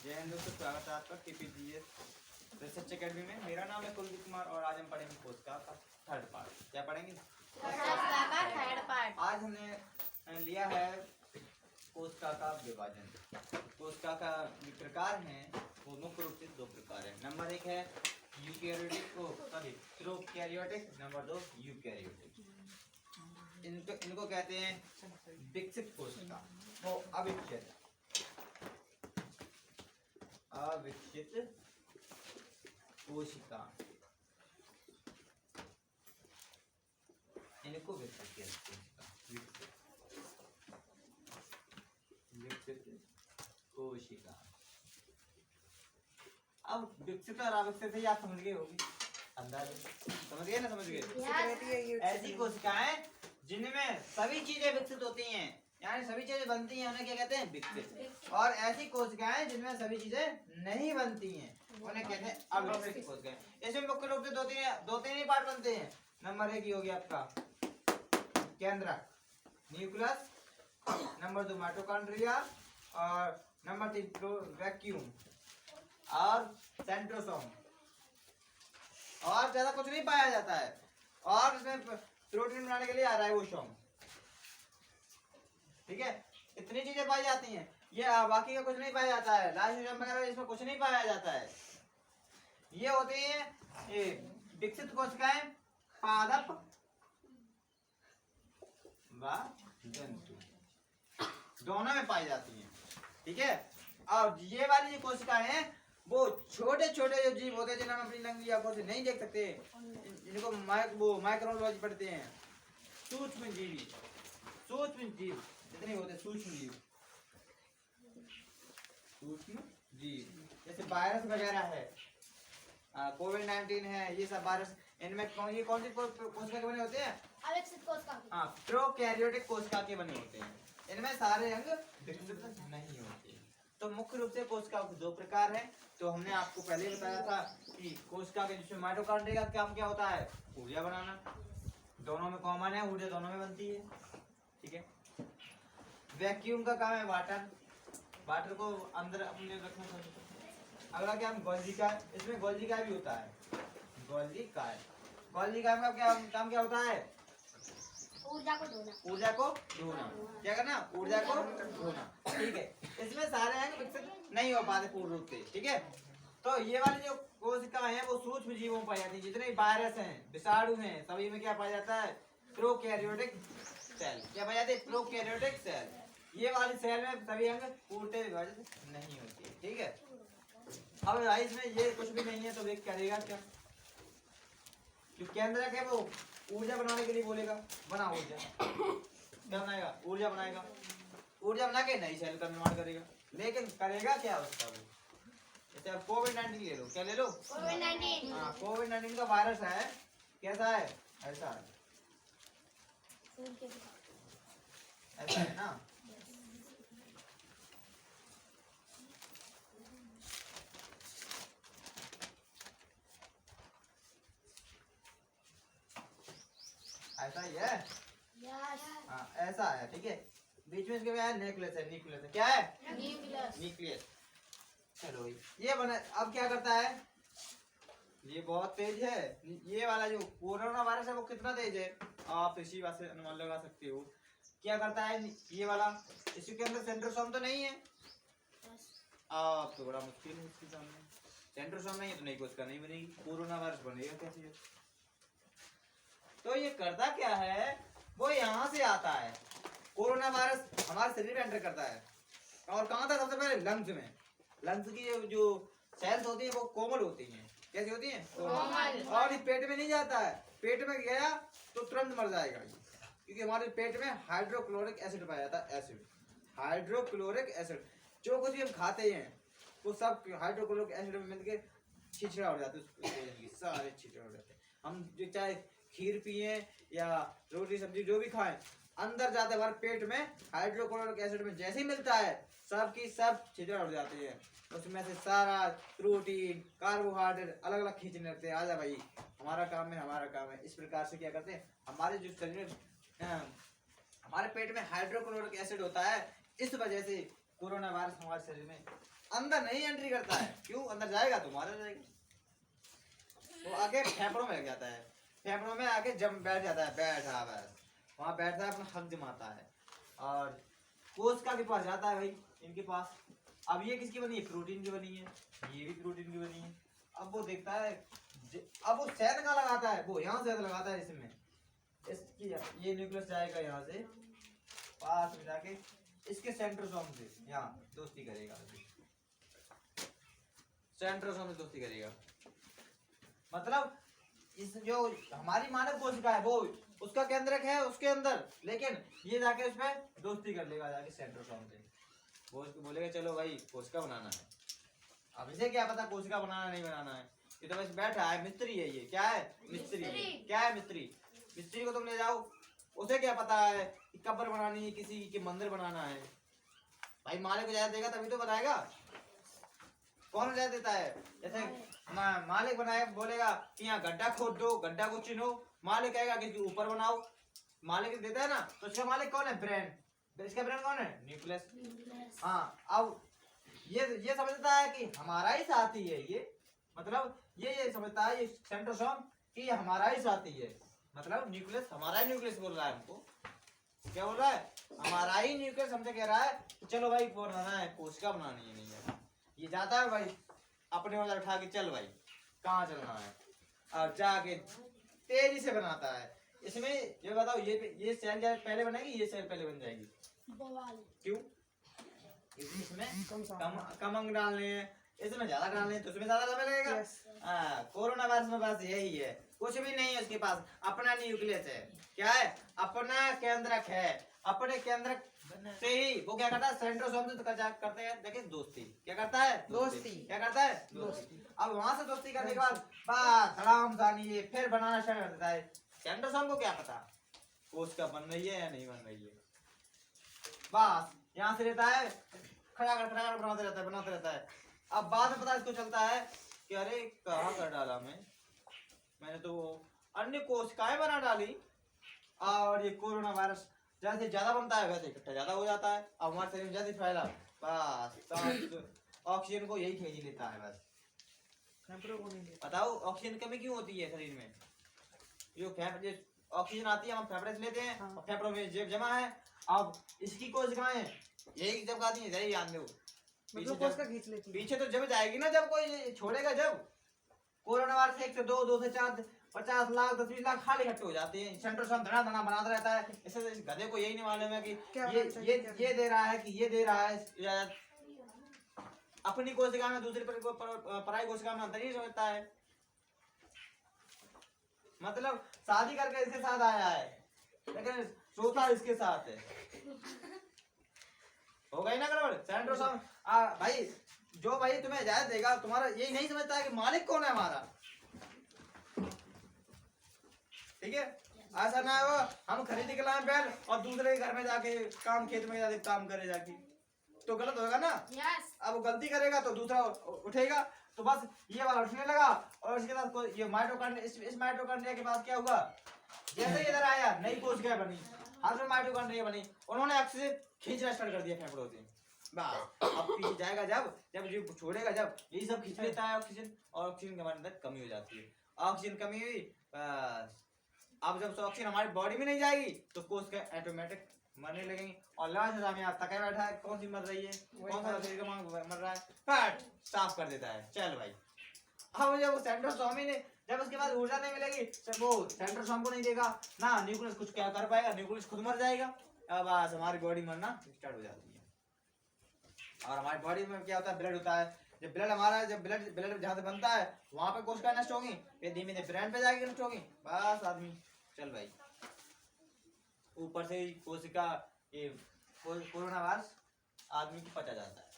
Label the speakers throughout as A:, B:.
A: जय हिंद दोस्तों, स्वागत है आपका TPGS रिसर्च एकेडमी में। मेरा नाम है कुलदीप कुमार और आज हम पढ़ेंगे कोशिका का थर्ड पार्ट। क्या पढ़ेंगे?
B: कोशिका का थर्ड पार्ट।
A: आज हमने लिया है कोशिका का विभाजन। कोशिका का जो प्रकार हैं वो मुख्य रूप से दो प्रकार हैं। नंबर एक है यूकैरियोटिक प्रोकैरियोटिक, नंबर दो यूकैरियोटिक। इनको कहते हैं विकसित कोशिका वो अविकसित कोशिका, इनको विकसित कोशिका। अब विकसित और अविकसित ही आप समझ गए होगी, अंदाज समझ गए ना? समझ गए। ऐसी कोशिकाएं जिनमें सभी चीजें विकसित होती हैं, यानी सभी चीजें बनती हैं, उन्हें क्या कहते हैं? विकसित। और ऐसी कोशिकाएं जिनमें सभी चीजें नहीं बनती हैं, उन्हें कहते हैं अविकसित कोशिकाएं। इसमें मुख्य रूप से दो तीन ही पार्ट बनते हैं। नंबर एक ही हो गया आपका केंद्रक न्यूक्लियस, नंबर दो माइटोकॉन्ड्रिया, और नंबर तीन वैक्यूम और सेंट्रोसोम। और ज्यादा कुछ नहीं पाया जाता है। और इसमें प्रोटीन बनाने के लिए राइबोसोम। ठीक है, इतनी चीजें पाई जाती हैं। ये बाकी का कुछ नहीं पाया जाता है। लाइसोसोम वगैरह इसमें कुछ नहीं पाया जाता है। ये होती हैं ये विकसित कोशिकाएं पादप व जंतु, दोनों में पाई जाती हैं। ठीक है, और ये वाली जो कोशिकाएं हैं वो छोटे छोटे जो जीव होते हैं जिन्हें हम अपनी नंगी आंखों से नहीं देख सकते, जिनको माइक्रोबायोलॉजी पढ़ते हैं। सूक्ष्म जीव जितने होते हैं, सूक्ष्म जीव जैसे वायरस वगैरह है, कोविड-19 है, ये सब वायरस, इनमें ये कौन सी कोशिका के बने होते हैं?
B: अविकसित कोशिका।
A: हाँ, प्रोकैरियोटिक कोशिका के बने होते हैं। इनमें सारे अंग विकसित नहीं होते। तो मुख्य रूप से कोशिका के दो प्रकार हैं। तो हमने आपको पहले बताया था कि कोशिका के जिसमें माइटोकॉन्ड्रिया का काम क्या होता है? ऊर्जा बनाना। दोनों में कॉमन है, ऊर्जा दोनों में बनती है। ठीक है। वैक्यूम का काम है वाटर को अंदर अपने रखना। अगला क्या? गोल्जी का, इसमें गोल्जी का भी होता है। गोल्जी का का काम क्या होता है?
B: ऊर्जा को ढोना।
A: क्या करना? ऊर्जा को ढोना। ठीक है, इसमें सारे अंग विकसित नहीं हो पाते पूर्ण रूप से। ठीक है, तो ये वाली जो कोशिकाएं हैं वो सूक्ष्म जीवों में पाई जाती है। जितने वायरस हैं, विषाणु हैं, सभी में क्या पाया जाता है? Prokaryotic cell. क्या पाया जाता है? Prokaryotic cell. ये वाली सेल में सभी अंग पूर्णतः विभाजित नहीं होती है। ठीक है, अब इसमें ये कुछ भी नहीं है तो वे करेगा क्या? जो केंद्रक है वो ऊर्जा बनाने के लिए बोलेगा, बना ऊर्जा। क्या बनाएगा? ऊर्जा बनाएगा। ऊर्जा बना के नई सेल का निर्माण करेगा। लेकिन करेगा क्या उसका? वो जैसे अब कोविड-19 ले लो। क्या ले लो?
B: कोविड-19।
A: हाँ, कोविड-19 का वायरस है। कैसा है? ऐसा है, ऐसा है ना। ऐसा ही है। हाँ, ऐसा है। ठीक है, बीच में इसके क्या? न्यूक्लियस है। क्या है? न्यूक्लियस। चलो, ये बना। अब क्या करता है? ये बहुत तेज है। ये वाला जो कोरोना वायरस है वो कितना तेज है आप इसी बात से अनुमान लगा सकते हो। क्या करता है ये वाला? इसके अंदर सेंट्रोसोम तो नहीं है। आप तो बड़ा मुश्किल है इसके सामने। सेंट्रोसोम नहीं है तो नई कोशिका नहीं बनेगी। कोरोना वायरस बनेगा कैसे? तो ये करता क्या है? वो यहाँ से आता है। कोरोना वायरस हमारे शरीर में एंटर करता है। और कहाँ था? सबसे पहले लंग्स में। लंग्स की जो सेल्स होती है वो कोमल होती हैं। कैसी होती हैं? कोमल। और ये पेट में नहीं जाता है। पेट में गया तो तुरंत मर जाएगा, क्योंकि हमारे पेट में हाइड्रोक्लोरिक एसिड पाया जाता है। हाइड्रोक्लोरिक एसिड जो कुछ भी हम खाते हैं वो सब हाइड्रोक्लोरिक एसिड में मिलकर छिछड़ा हो जाता है। सारे छिछड़ा हो जाते हैं। हम जो चाहे खीर पिए या रोटी सब्जी जो भी खाएं, अंदर जाते हमारे पेट में हाइड्रोक्लोरिक एसिड में जैसे ही मिलता है सब की सब छिछड़ उड़ जाते हैं। उसमें से सारा प्रोटीन कार्बोहाइड्रेट अलग अलग खींचने लगते हैं। आजा भाई, हमारा काम है। इस प्रकार से क्या करते हैं? हमारे जो शरीर हमारे पेट में हाइड्रोक्लोरिक एसिड होता है, इस वजह से कोरोना वायरस हमारे शरीर में अंदर नहीं एंट्री करता है। क्यों? अंदर जाएगा तो मारा जाएगा। वो आके फेफड़ों में लग जाता है, फेफड़ों में आके जम बैठ जाता है, बैठा बस वहाँ बैठता है, अपना हक जमाता है और कोशिका के पास जाता है भाई, इनके पास। अब ये किसकी बनी है? प्रोटीन की बनी है, ये भी प्रोटीन की बनी है। अब वो देखता है, अब वो शहद कहाँ लगाता है? वो यहाँ शहद लगाता है इसमें, इसकी ये न्यूक्लियस जाएगा यहाँ से पास में जाके इसके सेंट्रोसोम से यहाँ दोस्ती करेगा, सेंट्रोसोम से दोस्ती करेगा। मतलब इस जो हमारी मानव कोशिका है वो उसका केंद्रक है उसके अंदर, लेकिन ये जाके उस पर दोस्ती कर लेगा जाके सेंट्रोसोम से। वो उसको बोलेगा चलो भाई कोशिका बनाना है। अब इसे क्या पता कोशिका बनाना नहीं बनाना है, ये तो बस बैठा है, मिस्त्री है। ये क्या है? मिस्त्री है। क्या है? मिस्त्री। मिस्त्री को तुम ले जाओ, उसे क्या पता है कि कब्र बनानी है, किसी के मंदिर बनाना है। भाई मालिक को इजाजत देगा तभी तो बनाएगा। कौन इजाजत देता है? जैसे मालिक बनाए बोलेगा कि यहाँ गड्ढा खोद दो, गड्ढा को चिन्हो, मालिक कहेगा कि ऊपर बनाओ, मालिक देता है ना। तो इसका मालिक कौन है? ब्रेन। इसका ब्रेन कौन है? न्यूक्लियस। हाँ, अब ये समझता है कि हमारा ही साथी है ये, मतलब ये समझता है ये सेंट्रोसोम कि हमारा ही साथी है, मतलब न्यूक्लियस हमारा ही न्यूक्लियस बोल रहा है हमको। क्या बोल रहा है? हमारा ही न्यूक्लियस हमसे कह रहा है कि चलो भाई बनाना है, कोशिका बनानी है। नहीं है ये जाता है भाई अपने औजार उठा के, चल भाई कहाँ चलना है, और जाके तेजी से बनाता है। इसमें ये बताओ, ये सेल पहले बनेगी, ये सेल पहले बन जाएगी? क्यों? इसमें कम अंग डालने हैं, इसमें ज्यादा डालने हैं, तो उसमें ज्यादा समय लगेगा। कोरोना वायरस में बस यही है, कुछ भी नहीं है उसके पास, अपना न्यूक्लियस है। क्या है? अपना केंद्रक है। अपने केंद्रक से ही वो क्या करता है? सेंट्रोसोम से करते हैं, देखिए दोस्ती। क्या करता है? दोस्ती। क्या करता है? दोस्ती। अब वहां से दोस्ती करने के बाद बस आराम से फिर बनाना शुरू कर देता है। सेंट्रोसोम को क्या पता कोशिका बन रही है या नहीं बन रही है, बस यहाँ से रहता है, खड़ा कर बनाते रहता है। अब बाद में पता इसको चलता है कि अरे कहाँ कर डाला मैंने तो अन्य कोशिकाएं बना डाली, और ये कोरोना वायरस जैसे ज्यादा बनता है वैसे इकट्ठा ज्यादा हो जाता है। अब हमारे शरीर में जैसे फैला बस ऑक्सीजन को यही खींच लेता है बस। बताओ ऑक्सीजन कमी क्यों होती है शरीर में? जो ऑक्सीजन आती है हम फेफड़े से लेते हैं, हाँ। फेफड़ों में जेब जमा है, अब इसकी कोशिकाएं यही जब आती है, यही ध्यान दो, पीछे तो जब जाएगी ना, जब कोई छोड़ेगा, जब कोरोना वायरस 1 से 2, 2 से 4, 50 लाख 10-20 लाख खाली इकट्ठे हो जाते हैं। सेंट्रोसोम धना धना बनाता रहता है। इससे इस गधे को यही नहीं मालूम है कि ये दे रहा है कि ये दे रहा है। अपनी कोशिका में दूसरी पराई कोशिका में अंतर ही समझता है। मतलब शादी करके इसके साथ आया है, लेकिन सोता इसके साथ है। हो गई ना गड़बड़? सेंट्रोसोम भाई जो भाई तुम्हें इजाजत देगा, तुम्हारा यही नहीं समझता है कि मालिक कौन है हमारा। ठीक है? ऐसा ना हो हम खरीद के लाए बैल और दूसरे के घर में जाके काम, खेत में जाके काम करे जाके, तो गलत होगा ना। अब वो गलती करेगा तो दूसरा उठेगा, तो बस ये वाला उठने लगा, और इसके साथ ये माइटोकॉन्ड्रिया, इस माइटोकॉन्ड्रिया के पास क्या हुआ? जैसे इधर आया नई कोशिका बनी, हाथ में माइटोकॉन्ड्रिया बनी, उन्होंने ऑक्सीजन खींचना स्टार्ट कर दिया फेफड़ों से। बस अब पीछे जाएगा, जब जीव छोड़ेगा, जब यही सब खींच लेता है ऑक्सीजन, और ऑक्सीजन के हमारे अंदर कमी हो जाती है। ऑक्सीजन कमी हुई, बस अब जब ऑक्सीजन हमारी बॉडी में नहीं जाएगी तो कोशिका ऑटोमेटिक मरने लगेंगी। और लास्ट में यहाँ तक बैठा है, कौन सी मर रही है? कौन सा शरीर का मर रहा है? फट साफ कर देता है, चल भाई। अब जब सेंट्रोसोम ने, जब उसके बाद ऊर्जा नहीं मिलेगी, जब वो सेंट्रोसोम को नहीं देगा ना, न्यूक्लियस कुछ क्या कर पाएगा, न्यूक्लियस खुद मर जाएगा। अब बस हमारी बॉडी मरना स्टार्ट हो जाती है। और हमारी बॉडी में क्या होता है? ब्लड होता है। जब ब्लड हमारा, जब ब्लड जहाँ से बनता है वहां पे कोशिका नष्ट होगी, फिर धीमे धीमे ब्रेन पे जाके नष्ट होगी, बस आदमी चल भाई। ऊपर से कोशिका, ये कोरोना वायरस आदमी को पचा जाता है,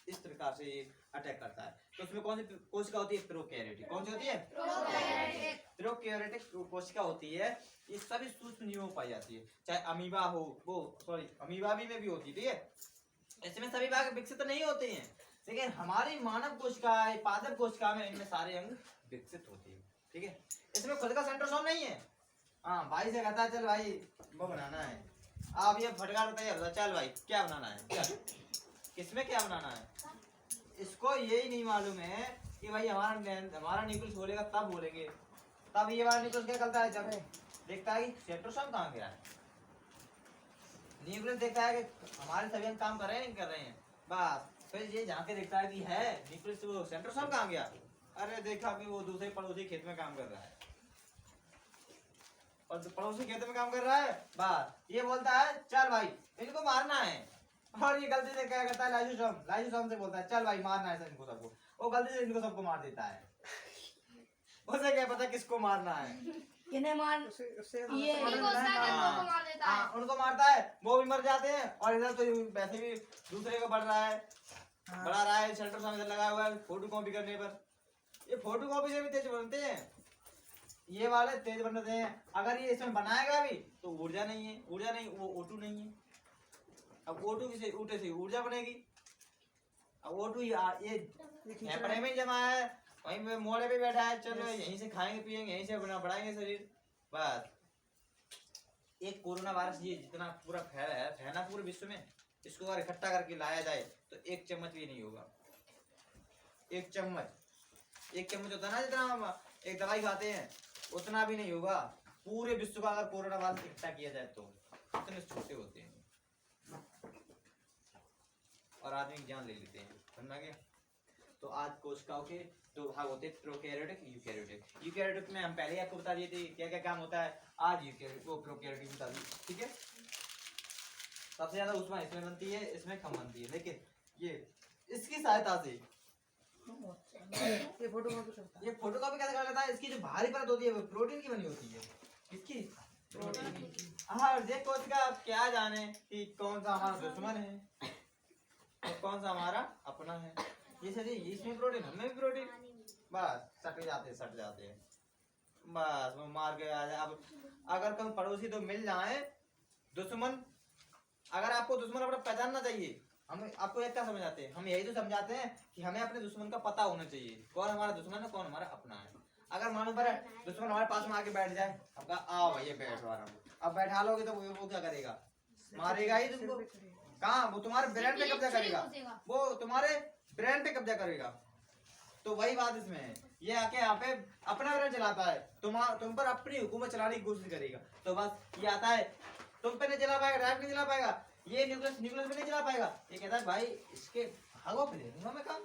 A: इस प्रकार से ये अटैक करता है। तो उसमें कौन सी कोशिका होती है? प्रोकैरियोटिक। कौन सी होती है? प्रोकैरियोटिक कोशिका होती है। ये सभी सूक्ष्म जीवों में पाई जाती है, चाहे अमीबा हो, अमीबा में भी होती है। ठीक है? इसमें सभी भाग विकसित नहीं होते हैं, लेकिन हमारी मानव कोशिका, पादप कोशिका में इनमें सारे अंग विकसित होते हैं। ठीक है? इसमें खुद का सेंट्रोसोम नहीं है। हाँ, भाई से कहता है चल भाई वो बनाना है, आप ये फटकार बताइए, चल भाई क्या बनाना है, चल किसमें क्या बनाना है। इसको यही नहीं मालूम है कि भाई हमारा न्यूक्लियस बोलेगा तब बोलेंगे, तब ये वाला न्यूक्लियस क्या करता है, जब देखता है कि सेंट्रोसोम कहाँ गया है। न्यूक्लियस देखता है कि हमारे सभी अंग काम कर रहे हैं नहीं कर रहे हैं, बस फिर ये जाके देखता है कि है न्यूक्लियस, वो सेंट्रोसोम कहाँ गया, अरे देखा कि वो दूसरे पड़ोसी खेत में काम कर रहा है, और पड़ोसी खेत में काम कर रहा है, बस ये बोलता है चल भाई इनको मारना है, और ये गलती से क्या करता है, लाइसोसोम से बोलता है चल भाई मारना है इनको सबको, वो गलती से इनको सबको मार देता है। उसे क्या पता किसको मारना है,
B: किन्हें मार ये
A: उनको मारता है, वो भी मर जाते हैं, और इधर तो वैसे भी दूसरे को बढ़ रहा है, बढ़ा रहा है, सेंट्रोसोम इधर लगा हुआ है फोटो कॉपी करने पर। ये फोटो कॉपी से भी तेज बनते हैं, ये वाले तेज बनते हैं। अगर ये इसमें बनाएगा भी तो ऊर्जा नहीं है, ऊर्जा नहीं, वो O2 नहीं है। अब O2 किसे ऊर्जा से ऊर्जा बनेगी, अब O2 ये फेफड़े में जमा है, वहीं पे मोड़े पे बैठा है, चलो यहीं से खाएंगे पिएंगे, यहीं से बढ़ाएंगे शरीर, बस। एक कोरोना वायरस ये जितना पूरा फैला पूरे विश्व में, इसको अगर इकट्ठा करके लाया जाए तो एक चम्मच भी नहीं होगा। एक चम्मच होता है ना, जितना हम एक दवाई खाते हैं उतना भी नहीं होगा पूरे विश्व का, अगर कोरोना वायरस इकट्ठा किया जाए तो। इतने छोटे होते हैं और आदमी की जान ले लेते हैं, समझ गया। तो आज कोशिकाओं के दो भाग होते हैं, प्रोकैरियोटिक, यूकैरियोटिक। यूकैरियोटिक में हम पहले आपको बता दिए थे क्या क्या काम होता है, आज यूकैरियोटिक वो प्रोकैरियोटिक बता दिए, ठीक है। सबसे ज्यादा ऊष्मा इसमें बनती है, इसमें कम बनती है, लेकिन ये इसकी सहायता से ये फोटोकॉपी कैसे कर लेता है, इसकी जो बाहरी परत होती है वो प्रोटीन की बनी होती है, इसकी प्रोटीन की। हाँ देखो इसका आप क्या जाने कि कौन सा हमारा दुश्मन है और कौन सा हमारा अपना है। ये सही, इसमें प्रोटीन, हमें भी प्रोटीन, बस सट जाते हैं, बस वो मार के आ जाए। अब अगर कहीं पड़ोसी तो मिल जाए, दुश्मन, अगर आपको दुश्मन अपना पहचानना चाहिए, हम आपको ये क्या समझाते हैं, हम यही तो समझाते हैं कि हमें अपने दुश्मन का पता होना चाहिए, कौन हमारा दुश्मन है कौन हमारा अपना है। अगर मालूम पड़े दुश्मन हमारे पास में आके बैठ जाए, अब कहा आओ भैया बैठो आराम, अब बैठा लोगे तो वो क्या करेगा, मारेगा ही तुमको। कहाँ, वो तुम्हारे ब्रेन पे कब्जा करेगा, वो तुम्हारे ब्रेन पे कब्जा करेगा। तो वही बात इसमें है, ये आके यहाँ पे अपना ब्रेन चलाता है, तुम पर अपनी हुकूमत चलाने की कोशिश करेगा। तो बस ये आता है, तुम पे नहीं चला पाएगा, ड्राइव नहीं चला पाएगा, ये न्यूक्लियस पे नहीं चला पाएगा। ये कहता है भाई इसके भागो पे दूंगा मैं काम,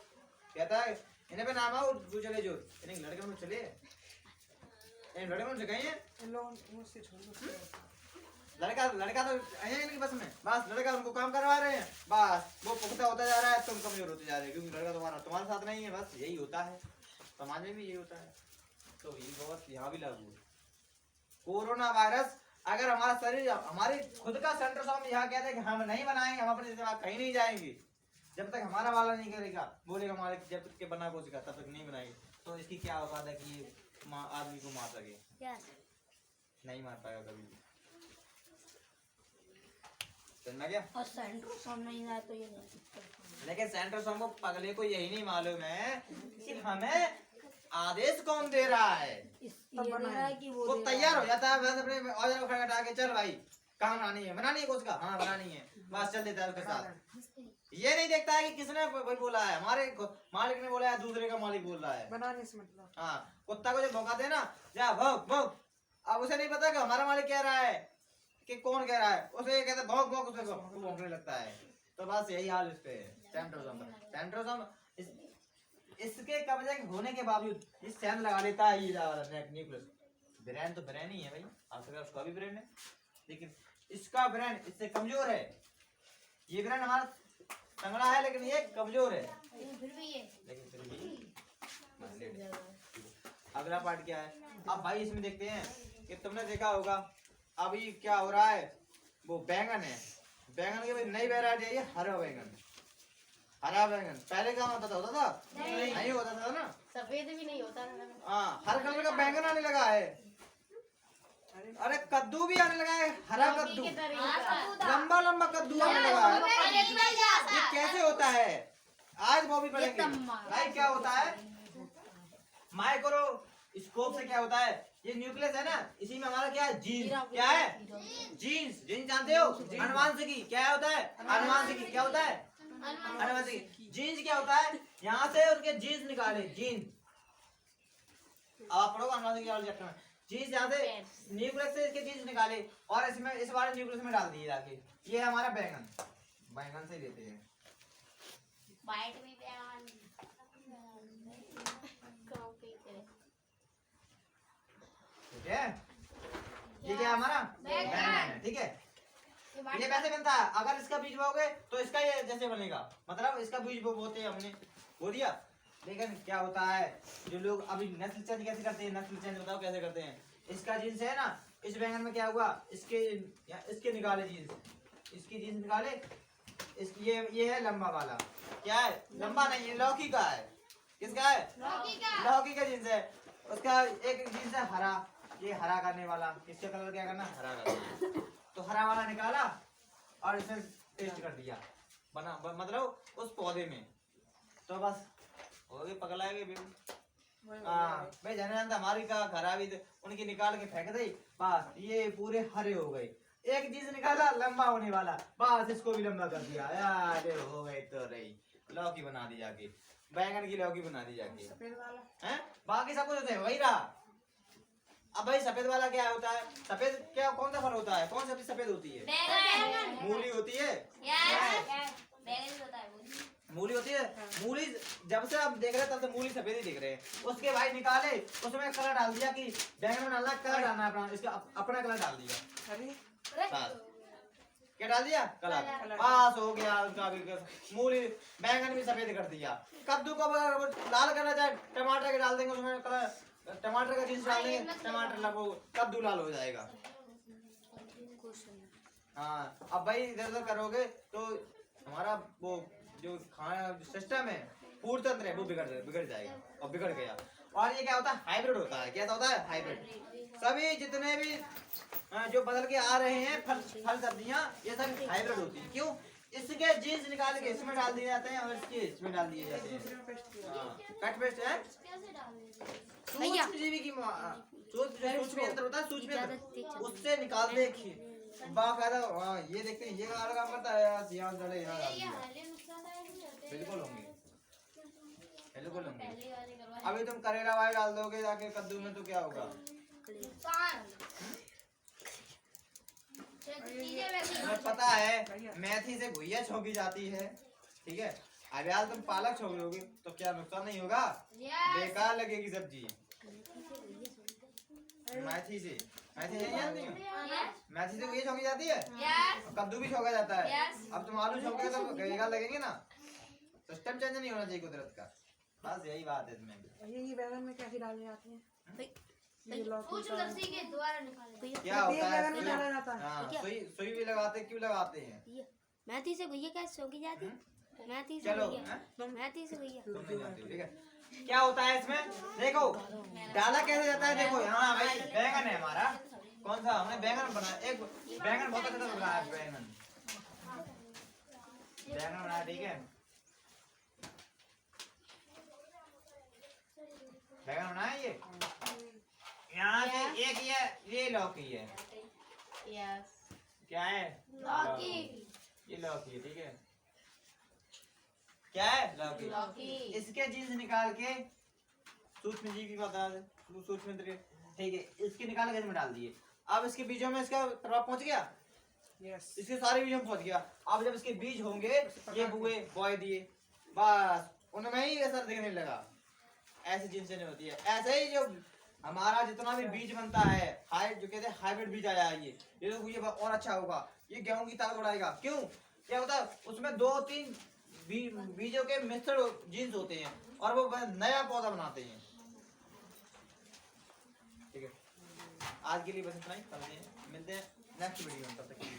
A: कहता है इन्हें पे नाम आओ तू चले जो, इन्हें लड़के में चले, इन लड़के में से कहीं है लड़का तो आए हैं इनकी बस में, बस लड़का उनको काम करवा रहे हैं, बस वो पुख्ता होता जा रहा है, तुम कमजोर होते जा रहे हैं, क्योंकि लड़का तुम्हारे साथ नहीं है। बस यही होता है, समाज में भी यही होता है। तो ये बहुत यहाँ भी लागू है। कोरोना वायरस अगर हमारा शरीर, हमारे खुद का सेंट्रोसोम यहाँ कहते हैं कि हम नहीं बनाएंगे, हम अपने दिमाग कहीं नहीं जाएंगे जब तक हमारा वाला नहीं करेगा, बोलेगा हमारे जब तक के बना कोशिका तब तक नहीं बनाएंगे। तो इसकी क्या औकात है कि ये आदमी को मार सके, नहीं मार पाएगा कभी भी, समझ गया।
B: और सेंट्रोसोम नहीं है तो ये नहीं।
A: लेकिन सेंट्रोसोम को पगले को यही नहीं मालूम है कि हमें आदेश कौन दे रहा है, वो तैयार हो जाता है, बस अपने औजार खड़खड़ा के चल भाई कहाँ बनानी है कोशिका, हाँ बनानी है, बस चल देता है उसके साथ। ये नहीं देखता है कि किसने बोला है, हमारे मालिक ने बोला है, दूसरे का मालिक बोल रहा है
C: बनाने से मतलब।
A: हाँ, कुत्ता को जब भौंकाते हैं ना, जा भौंक भौंक, अब उसे नहीं पता कि हमारा मालिक कह रहा है कि कौन कह रहा है, उसे कहते भौंक भौंक, उसे भौंकने लगता है। तो बस यही हाल इस पे सेंट्रोसोम इसके कब्जे होने के बावजूद इस सेंध लगा लेता है ये न्यूक्लियस। ब्रेन तो ब्रेन ही है भाई, आपके पास उसका भी ब्रेन है, लेकिन इसका ब्रेन इससे कमजोर है। ये ब्रेन हमारा तंगड़ा है लेकिन ये कमजोर है,
B: फिर भी
A: अगला पार्ट क्या है। अब भाई इसमें देखते हैं कि तुमने देखा होगा अभी क्या हो रहा है, वो बैंगन है, बैंगन की नई वैरायटी है ये हरा बैंगन। हरा बैंगन पहले क्या होता था नहीं होता था ना,
B: सफेद भी नहीं होता।
A: हाँ, हर कलर का बैंगन आने लगा है। अरे कद्दू भी आने लगा है, हरा कद्दू, लंबा लंबा कद्दू आने लगा है। ये कैसे होता है आज वो भी पढ़ेंगे भाई। क्या होता है माइक्रो स्कोप से क्या होता है, ये न्यूक्लियस है ना, इसी में हमारा क्या है, जीन, क्या है जीन्स, जीन जानते हो, अनुवांशिकी क्या होता है, अनुवांशिकी क्या होता है, अनुमति की। जीन्स क्या होता है? यहाँ से उनके जीन्स निकाले, जीन्स। अब आप पढ़ोगे अनुमति की चैप्टर में। जीन्स यहाँ से न्यूक्लियस से इसके जीन्स निकाले और इसमें इस बार न्यूक्लियस में डाल दिए जाके। ये है हमारा बैंगन, बैंगन से ही लेते हैं।
B: बाइट में बैंगन
A: ठीक है, ये क्या है हमारा बैंगन है। ठीक है, ये कैसे बनता है? अगर इसका बीज बोओगे तो इसका ये जैसे बनेगा, मतलब इसका बीज बोते हैं हमने, बो दिया। लेकिन क्या होता है, जो लोग अभी नस्ल चेंज कैसे करते हैं, नस्ल चेंज बताओ कैसे करते हैं। इसका जीन्स है ना, इस बैंगन में क्या हुआ, इसके निकाले जीन्स, इसकी जीन्स निकाले, ये है लंबा वाला। क्या है? लंबा नहीं, ये लौकी का है। किसका है? लौकी का जीन्स है। उसका एक जीन्स है हरा, ये हरा करने वाला। इसका कलर क्या करना? हरा करना। तो हरा वाला निकाला और इसमें पेस्ट कर दिया, बना मतलब उस पौधे में। तो बस हो गई, पकड़ाएंगे बेबी। हाँ भाई, जाने जानता हमारी का खराबी उनकी निकाल के फेंक दी, बस ये पूरे हरे हो गए। एक चीज निकाला लंबा होने वाला, बस इसको भी लंबा कर दिया यार, हो गई तो रही। लौकी बना दी जाके, बैंगन की लौकी बना दी जाके।
B: सफेद वाला
A: हैं? बाकी सब कुछ होता है वही रहा। अब भाई सफेद वाला क्या होता है? सफेद क्या, कौन सा फल होता है? कौन सा सब्जी सफेद होती है? मूली होती है। मूली होती है। मूली जब से आप देख रहे हैं तब से मूली सफेद ही दिख रहे हैं। उसके भाई निकाले, उसमें कलर डाल दिया कि बैंगन में डालना, कलर डालना अपना, इसका अपना कलर डाल दिया। बस क्या डाल दिया? कलर। पास हो गया उनका भी। मूली बैंगन भी सफेद कर दिया। कद्दू को अगर लाल करना चाहे टमाटर के डाल देंगे उसमें कलर, टमाटर का जीन्स डाल देंगे, टमाटर लगो कद्दू लाल हो जाएगा। हाँ, अब भाई इधर उधर करोगे तो हमारा वो जो खाना सिस्टम है, फूड तंत्र है, वो बिगड़ जाएगा और बिगड़ गया। और ये क्या होता है? हाइब्रिड होता है। क्या होता है? हाइब्रिड। सभी जितने भी जो बदल के आ रहे हैं फल सब्जियां, ये सब हाइब्रिड होती है। क्यों? इसके जीन्स निकाल के इसमें डाल दिए जाते हैं और इसके इसमें डाल दिए जाते हैं। कट पेस्ट है। सूक्ष्म जीवी की सूक्ष्म यंत्र होता है, सूक्ष्म यंत्र, उससे निकालते हैं बाकायदा। ये देखते हैं, ये काम करता है यार, यहाँ डाल दिया। बिल्कुल होंगे, बिल्कुल होंगे। अभी तुम करेला वाले डाल दोगे जाके कद्दू में तो क्या होगा? पता है मेथी से घुइया छोंकी जाती है, ठीक है। अब यार तुम पालक छोंकोगे तो क्या नुकसान नहीं होगा? बेकार लगेगी सब्जी। मेथी से जानती हो? मेथी से घुइया छोंकी जाती है, कद्दू भी छोंका जाता है। अब तुम आलू छोंकोगे तो बेकार लगेंगे ना। सिस्टम चेंज नहीं होना चाहिए कुदरत का, बस यही बात है इसमें भी।
B: ये बैंगन में कैसे डाले जाते हैं?
A: क्या होता है? सुई भी लगाते, क्यों लगाते हैं?
B: मेथी से भैया कैसे छोंकी जाती है? मेथी से
A: चलो
B: मेथी से भैया
A: तुम नहीं जानते, ठीक है। क्या होता है इसमें? देखो डाला कैसे जाता है। देखो यहाँ भाई बैंगन है हमारा, कौन सा हमने बैंगन बनाया, एक बैंगन बहुत अच्छा बनाया, बैंगन बनाया, ठीक है। बैंगन बनाया ये, यहाँ से एक ये लौकी है। क्या है? लौकी। ये लौकी है, ठीक है। क्या है? लौकी। इसके जीन्स निकाल के सूक्ष्म जीव की बता दे, सूक्ष्म यंत्र, ठीक है। इसके निकाल के इसमें डाल दिए। अब इसके बीजों में इसका प्रभाव पहुंच गया। यस, इसके सारे बीजों में पहुंच गया। अब जब इसके बीज होंगे, ये बुए बॉय दिए, बस उनमें ही असर दिखने लगा। ऐसी जीन्स नहीं होती है। ऐसे ही जो हमारा जितना भी बीज बनता है, जो कहते हैं हाइब्रिड बीज आया है, ये तो ये और अच्छा होगा, ये गेहूं की ताकत बढ़ाएगा। क्यों? क्या होता है उसमें 2-3 बीजों के मिश्रण जीन्स होते हैं और वो नया पौधा बनाते हैं, ठीक है। आज के लिए बस इतना ही, मिलते हैं नेक्स्ट वीडियो में, तब तक के लिए।